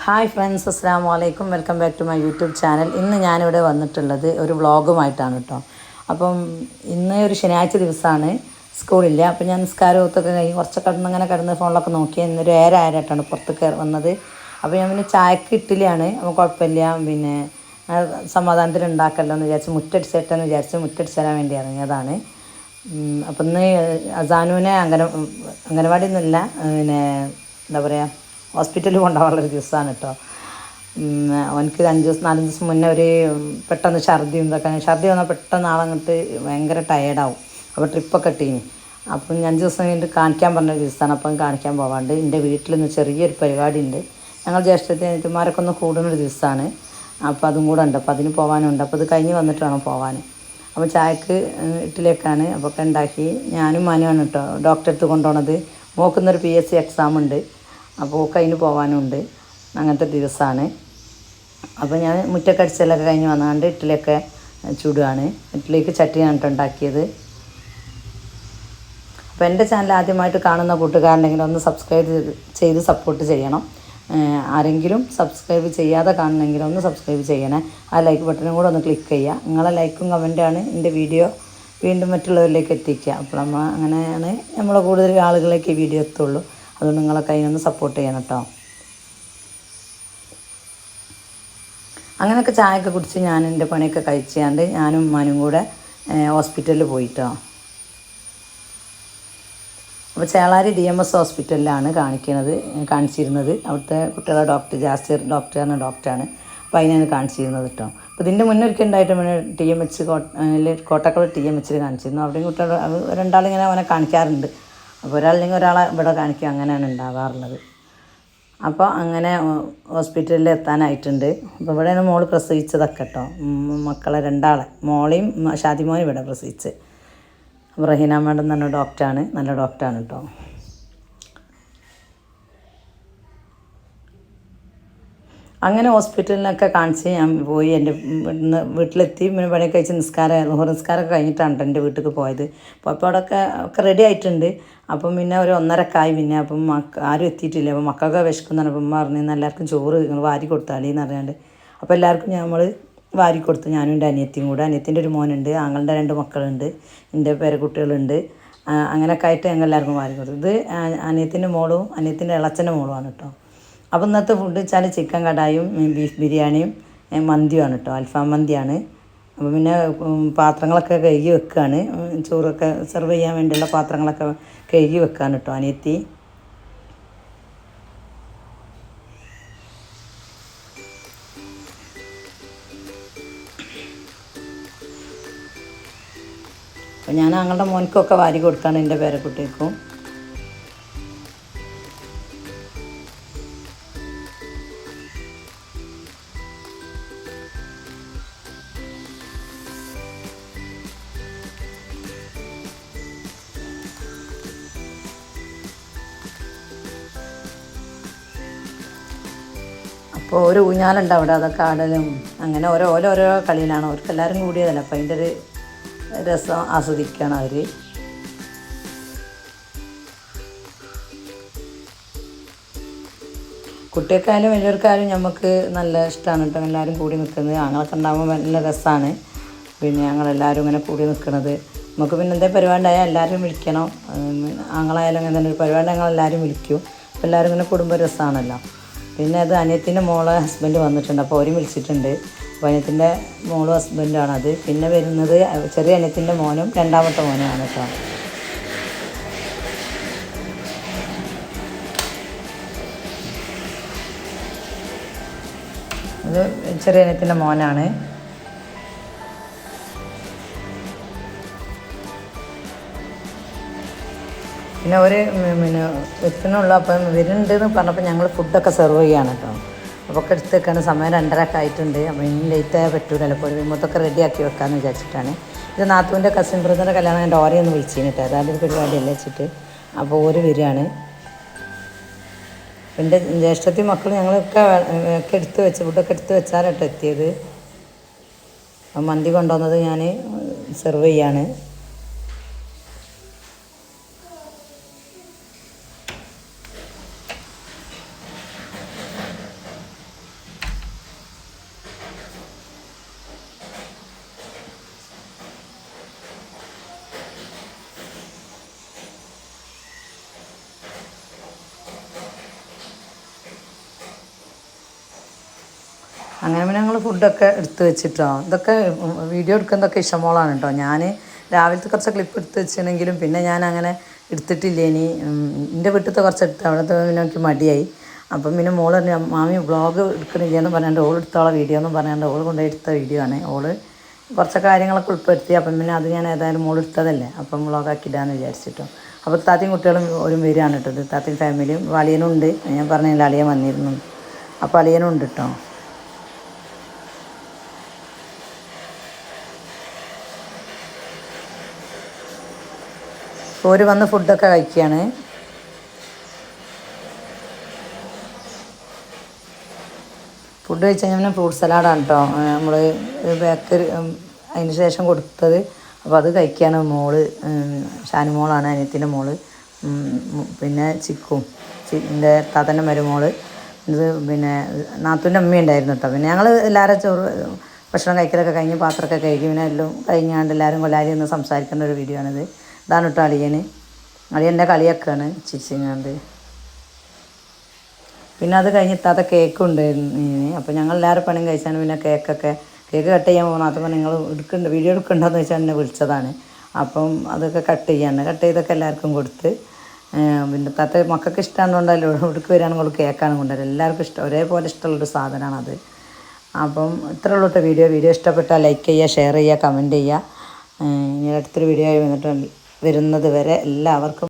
Hi friends, അസ്സാം വലൈക്കും. Welcome back to my YouTube channel. ഇന്ന് ഞാനിവിടെ വന്നിട്ടുള്ളത് ഒരു വ്ളോഗുമായിട്ടാണ് കേട്ടോ. അപ്പം ഇന്ന് ഒരു ശനിയാഴ്ച ദിവസമാണ്, സ്കൂളില്ല. അപ്പം ഞാൻ നിസ്കാരമൊക്കെ കഴിഞ്ഞ് കുറച്ചൊക്കെ അങ്ങനെ കിടന്ന് ഫോണിലൊക്കെ നോക്കി. ഇന്നൊരു ഏരായിട്ടാണ് പുറത്ത് വന്നത്. അപ്പോൾ ഞാൻ പിന്നെ ചായക്ക് ഇഡ്ഡലിയാണ്, അപ്പോൾ കുഴപ്പമില്ല, പിന്നെ സമാധാനത്തിൽ ഉണ്ടാക്കല്ലോ എന്ന് വിചാരിച്ച് മുറ്റടിച്ചിട്ടെന്ന് വിചാരിച്ച് മുറ്റടിച്ച് തരാൻ വേണ്ടി ഇറങ്ങിയതാണ്. അപ്പം ഇന്ന് അസാനുവിനെ അംഗനവാടി ഒന്നുമില്ല, പിന്നെ എന്താ പറയുക, ഹോസ്പിറ്റലിൽ കൊണ്ടുപോകാനുള്ളൊരു ദിവസമാണ് കേട്ടോ. അവനക്ക് 4 ദിവസം മുന്നേ ഒരു പെട്ടെന്ന് ഛർദിയും ഇതൊക്കെ. ഛർദി വന്നാൽ പെട്ടെന്ന് ആളങ്ങോട്ട് ഭയങ്കര ടയേർഡാവും. അപ്പോൾ ട്രിപ്പൊക്കെ ഇട്ടീനി. അപ്പം 5 ദിവസം കഴിഞ്ഞിട്ട് കാണിക്കാൻ പറഞ്ഞ ദിവസമാണ്. അപ്പം കാണിക്കാൻ പോകാണ്ട് എൻ്റെ വീട്ടിൽ നിന്ന് ചെറിയൊരു പരിപാടി ഉണ്ട്. ഞങ്ങൾ ജ്യേഷ്ഠത്തിമാരൊക്കെ ഒന്ന് കൂടുന്നൊരു ദിവസമാണ്. അപ്പോൾ അതും കൂടെ ഉണ്ട്. അപ്പോൾ അതിന് പോകാനുണ്ട്. അപ്പോൾ ഇത് കഴിഞ്ഞ് വന്നിട്ട് വേണം പോകാൻ. അപ്പോൾ ചായക്ക് ഇഡ്ഡലിയൊക്കെയാണ് അപ്പോൾ ഒക്കെ ഉണ്ടാക്കി. ഞാനും മനുവാണ് കേട്ടോ ഡോക്ടറെ അടുത്ത് കൊണ്ടുപോകണത്. മോക്കുന്നൊരു PSC എക്സാം ഉണ്ട്, അപ്പോൾ ഒക്കെ അതിന് പോകാനുണ്ട്. അങ്ങനത്തെ ദിവസമാണ്. അപ്പോൾ ഞാൻ മുറ്റൊക്കെ അടിച്ചലൊക്കെ കഴിഞ്ഞ് വന്നാണ്ട് ഇഡ്ഡലിയൊക്കെ ചൂടുകയാണ്. ഇഡ്ഡലിക്ക് ചട്ടിയാണ് കേട്ടോ ഉണ്ടാക്കിയത്. അപ്പോൾ എൻ്റെ ചാനൽ ആദ്യമായിട്ട് കാണുന്ന കൂട്ടുകാരുണ്ടെങ്കിൽ ഒന്ന് സബ്സ്ക്രൈബ് ചെയ്ത് സപ്പോർട്ട് ചെയ്യണം. ആരെങ്കിലും സബ്സ്ക്രൈബ് ചെയ്യാതെ കാണണമെങ്കിൽ ഒന്ന് സബ്സ്ക്രൈബ് ചെയ്യണേ. ആ ലൈക്ക് ബട്ടണും കൂടെ ഒന്ന് ക്ലിക്ക് ചെയ്യുക. നിങ്ങളെ ലൈക്കും കമൻറ്റാണ് എൻ്റെ വീഡിയോ വീണ്ടും മറ്റുള്ളവരിലേക്ക് എത്തിക്കുക. അപ്പോൾ അങ്ങനെയാണ് നമ്മൾ കൂടുതൽ ആളുകളിലേക്ക് ഈ വീഡിയോ എത്തുള്ളൂ. അതുകൊണ്ട് നിങ്ങളൊക്കെ അതിനൊന്ന് സപ്പോർട്ട് ചെയ്യണം കേട്ടോ. അങ്ങനെയൊക്കെ ചായയൊക്കെ കുടിച്ച് ഞാൻ എൻ്റെ പണിയൊക്കെ കഴിച്ചാണ്ട് ഞാനും ഉമ്മാനും കൂടെ ഹോസ്പിറ്റലിൽ പോയിട്ടോ. അപ്പോൾ ചേളാരി DMS ഹോസ്പിറ്റലിലാണ് കാണിച്ചിരുന്നത്. അവിടുത്തെ കുട്ടികളെ ഡോക്ടർ ജാസിർ ഡോക്ടറാണ് ഡോക്ടറാണ്. അപ്പോൾ അതിനാണ് കാണിച്ചിരുന്നത് കേട്ടോ. അപ്പോൾ ഇതിൻ്റെ മുന്നേ ഒരിക്കൽ ഉണ്ടായിട്ട് പിന്നെ TMH കോട്ടക്കൽ TMH കാണിച്ചിരുന്നു. അവിടെയും കുട്ടികൾ രണ്ടാളിങ്ങനെ അവനെ കാണിക്കാറുണ്ട്. അപ്പോൾ ഒരാളില്ലെങ്കിൽ ഒരാളെ ഇവിടെ കാണിക്കുക, അങ്ങനെയാണ് ഉണ്ടാകാറുള്ളത്. അപ്പോൾ അങ്ങനെ ഹോസ്പിറ്റലിൽ എത്താനായിട്ടുണ്ട്. അപ്പോൾ ഇവിടെയാണ് മോള് പ്രസവിച്ചതൊക്കെ കേട്ടോ. മക്കളെ രണ്ടാളെ, മോളെയും ഷാദിമോനും ഇവിടെ പ്രസവിച്ച്. അപ്പോൾ റഹീന മാഡം എന്ന് പറഞ്ഞ ഡോക്ടറാണ്, നല്ല ഡോക്ടറാണ് കേട്ടോ. അങ്ങനെ ഹോസ്പിറ്റലിനൊക്കെ കാണിച്ച് ഞാൻ പോയി. എൻ്റെ വീട്ടിലെത്തി. പിന്നെ പണിയൊക്കെ കഴിച്ച് നിസ്കാരമൊക്കെ കഴിഞ്ഞിട്ടാണ് എൻ്റെ വീട്ടിലേക്ക് പോയത്. അപ്പോൾ അവിടെയൊക്കെ റെഡി ആയിട്ടുണ്ട്. അപ്പം പിന്നെ ഒരു 1:30 പിന്നെ അപ്പം ആരും എത്തിയിട്ടില്ല. അപ്പോൾ മക്കൾക്ക് വിശക്കുന്നതാണ്. അപ്പം പറഞ്ഞു എല്ലാവർക്കും ചോറ് നിങ്ങൾ വാരി കൊടുത്താളീന്ന് അറിയാണ്ട്. അപ്പോൾ എല്ലാവർക്കും നമ്മൾ വാരി കൊടുത്തു. ഞാനും എൻ്റെ അനിയത്തിയും കൂടെ. അനിയത്തിൻ്റെ ഒരു മോനുണ്ട്, ആങ്ങളുടെ 2 മക്കളുണ്ട്, എൻ്റെ പേരക്കുട്ടികളുണ്ട്. അങ്ങനെയൊക്കെ ആയിട്ട് ഞങ്ങൾ എല്ലാവർക്കും വാരി കൊടുത്തു. ഇത് അനിയത്തിൻ്റെ മോളും അനിയത്തിൻ്റെ ഇളച്ചൻ്റെ മോളുമാണ് കേട്ടോ. അപ്പോൾ ഇന്നത്തെ ഫുഡ് വെച്ചാൽ ചിക്കൻ കടായും ബീഫ് ബിരിയാണിയും മന്തിയുമാണ് കേട്ടോ. അൽഫാം മന്തിയാണ്. അപ്പോൾ പിന്നെ പാത്രങ്ങളൊക്കെ കഴുകി വെക്കുകയാണ്. ചോറൊക്കെ സെർവ് ചെയ്യാൻ വേണ്ടിയുള്ള പാത്രങ്ങളൊക്കെ കഴുകി വെക്കുകയാണ് കേട്ടോ അനിയത്തി. അപ്പോൾ ഞാൻ ഞങ്ങളുടെ മോനിക്കൊക്കെ വാരി കൊടുക്കുകയാണ്, എൻ്റെ പേരക്കുട്ടിക്കും. അപ്പോൾ ഒരു ഊഞ്ഞാലുണ്ട് അവിടെ, അതൊക്കെ ആടലും അങ്ങനെ ഓരോ കളിയിലാണ്. അവർക്ക് എല്ലാവരും കൂടിയതല്ല, അപ്പോൾ അതിൻ്റെ ഒരു രസം ആസ്വദിക്കുകയാണ് അവർ. കുട്ടികൾക്കായാലും വലിയവർക്കായാലും നമുക്ക് നല്ല ഇഷ്ടമാണ് കേട്ടോ എല്ലാവരും കൂടി നിൽക്കുന്നത്. ഞങ്ങളൊക്കെ ഉണ്ടാകുമ്പോൾ നല്ല രസമാണ്. പിന്നെ ഞങ്ങളെല്ലാവരും ഇങ്ങനെ കൂടി നിൽക്കുന്നത്. നമുക്ക് പിന്നെ എന്തെങ്കിലും പരിപാടി ഉണ്ടായാൽ എല്ലാവരും വിളിക്കണം. ഞങ്ങളായാലും അങ്ങനെ തന്നെ ഒരു പരിപാടി ഞങ്ങളെല്ലാവരും വിളിക്കും. അപ്പോൾ എല്ലാവരും ഇങ്ങനെ കുടുംബ രസമാണല്ലോ. പിന്നെ അത് അനിയത്തിൻ്റെ മോളെ ഹസ്ബൻഡ് വന്നിട്ടുണ്ട്, അപ്പോൾ അവരും വിളിച്ചിട്ടുണ്ട്. അപ്പോൾ അനിയത്തിൻ്റെ മോളും ഹസ്ബൻഡാണത്. പിന്നെ വരുന്നത് ചെറിയ അനിയത്തിൻ്റെ മോനും 2ാമത്തെ മോനുമാണ് കേട്ടോ. അത് ചെറിയ അനിയത്തിൻ്റെ മോനാണ്. പിന്നെ എത്തുന്നുള്ളൂ. അപ്പം വരുന്നുണ്ടെന്ന് പറഞ്ഞപ്പോൾ ഞങ്ങൾ ഫുഡൊക്കെ സെർവ് ചെയ്യുകയാണ് കേട്ടോ. അപ്പോൾ ഒക്കെ എടുത്ത് വെക്കാണ്. സമയം 2:30 ആയിട്ടുണ്ട്. അപ്പോൾ ഇനി ലേറ്റായാൽ പറ്റൂലല്ലോ. അപ്പോൾ മൊത്തമൊക്കെ റെഡിയാക്കി വെക്കാമെന്ന് വിചാരിച്ചിട്ടാണ്. ഇത് നാത്തൂൻ്റെ കസിൻ ബ്രദറിൻ്റെ കല്യാണം. എൻ്റെ ഓരെയൊന്ന് വിളിച്ചിന് കേട്ടോ, അതായത് പരിപാടിയല്ലേ വെച്ചിട്ട്. അപ്പോൾ ഓര് വരികയാണ്. എൻ്റെ ജ്യേഷ്ഠത്തി മക്കൾ ഞങ്ങളൊക്കെ എടുത്ത് വെച്ച് ഫുഡൊക്കെ എടുത്ത് വെച്ചാലട്ടോ എത്തിയത്. മന്തി കൊണ്ടുവന്നത് ഞാൻ സെർവ് ചെയ്യാണ്. അങ്ങനെ പിന്നെ ഞങ്ങൾ ഫുഡൊക്കെ എടുത്ത് വെച്ചിട്ടോ. ഇതൊക്കെ വീഡിയോ എടുക്കുന്നതൊക്കെ ഇഷ്ടമോളാണ് കേട്ടോ. ഞാൻ രാവിലത്തെ കുറച്ച് ക്ലിപ്പ് എടുത്ത് വെച്ചിട്ടുണ്ടെങ്കിലും പിന്നെ ഞാൻ അങ്ങനെ എടുത്തിട്ടില്ല. ഇനി എൻ്റെ വീട്ടിലത്തെ കുറച്ച് എടുത്ത് അവിടുത്തെ പിന്നെ എനിക്ക് മടിയായി. അപ്പം പിന്നെ മോൾ പറഞ്ഞു മാമി വ്ളോഗ് എടുക്കണില്ല എന്ന് പറഞ്ഞാണ്ട് ഓൾ എടുത്തോളം വീഡിയോ എന്ന് പറഞ്ഞാണ്ട് ഓൾ കൊണ്ടുപോയി എടുത്ത വീഡിയോ ആണ്. ഓൾ കുറച്ച് കാര്യങ്ങളൊക്കെ ഉൾപ്പെടുത്തി. അപ്പം പിന്നെ അത് ഞാൻ ഏതായാലും മോൾ എടുത്തതല്ലേ അപ്പം വ്ളോഗാക്കി ഇടാമെന്ന് വിചാരിച്ചിട്ടോ. അപ്പോൾ താത്തയും കുട്ടികളും ഒരു വരികയാണ് കേട്ടോ. താത്തയും ഫാമിലിയും അളിയനും ഉണ്ട്. ഞാൻ പറഞ്ഞില്ല അളിയൻ വന്നിരുന്നു. അപ്പോൾ അളിയനും ഉണ്ട് കേട്ടോ. ഓര് വന്ന് ഫുഡൊക്കെ കഴിക്കുകയാണ്. ഫുഡ് കഴിച്ച് കഴിഞ്ഞാൽ ഫ്രൂട്ട് സലാഡാണ് കേട്ടോ നമ്മൾ ബേക്കറി അതിന് ശേഷം കൊടുത്തത്. അപ്പോൾ അത് കഴിക്കുകയാണ് മോള്. ഷാനുമോളാണ് അനിയത്തിൻ്റെ മോള്. പിന്നെ ചിക്കും എൻ്റെ താത്തൻ്റെ മരുമോള്. ഇത് പിന്നെ നാത്തൂൻ്റെ അമ്മ ഉണ്ടായിരുന്നു കേട്ടോ. പിന്നെ ഞങ്ങൾ എല്ലാവരും ചോറ് ഭക്ഷണം കഴിക്കലൊക്കെ കഴിഞ്ഞ് പാത്രമൊക്കെ കഴുകി പിന്നെ എല്ലാം കഴിഞ്ഞാണ്ട് എല്ലാവരും കൊല്ലാരി ഒന്ന് സംസാരിക്കേണ്ട ഒരു വീഡിയോ ആണിത്. ഇതാണ് കേട്ടോ അളിയൻ്റെ കളിയൊക്കെയാണ് ചിരിച്ചിങ്ങാണ്ട്. പിന്നെ അത് കഴിഞ്ഞിട്ടാത്ത കേക്ക് ഉണ്ടായിരുന്നു. അപ്പോൾ ഞങ്ങൾ എല്ലാവരും പണിയും കഴിച്ചാണ്. പിന്നെ കേക്ക് കട്ട് ചെയ്യാൻ പോകുന്ന അത് നിങ്ങൾ വീഡിയോ എടുക്കണ്ടെന്ന് വെച്ചാൽ എന്നെ വിളിച്ചതാണ്. അപ്പം അതൊക്കെ കട്ട് ചെയ്തൊക്കെ എല്ലാവർക്കും കൊടുത്ത്. പിന്നെ താത്ത മക്കൾക്ക് ഇഷ്ടമാണെന്നുണ്ടല്ലോ ഇവിടേക്ക് വരികയാണെങ്കിൽ കേക്കാണ് കൊണ്ടുവരും. എല്ലാവർക്കും ഇഷ്ടം ഒരേപോലെ ഇഷ്ടമുള്ളൊരു സാധനമാണത്. അപ്പം ഇത്ര ഉള്ളൂ വീഡിയോ ഇഷ്ടപ്പെട്ടാൽ ലൈക്ക് ചെയ്യുക, ഷെയർ ചെയ്യുക, കമൻറ്റ് ചെയ്യുക. ഇനി അടുത്തൊരു വീഡിയോ ആയി വരുന്നത് വരെ എല്ലാവർക്കും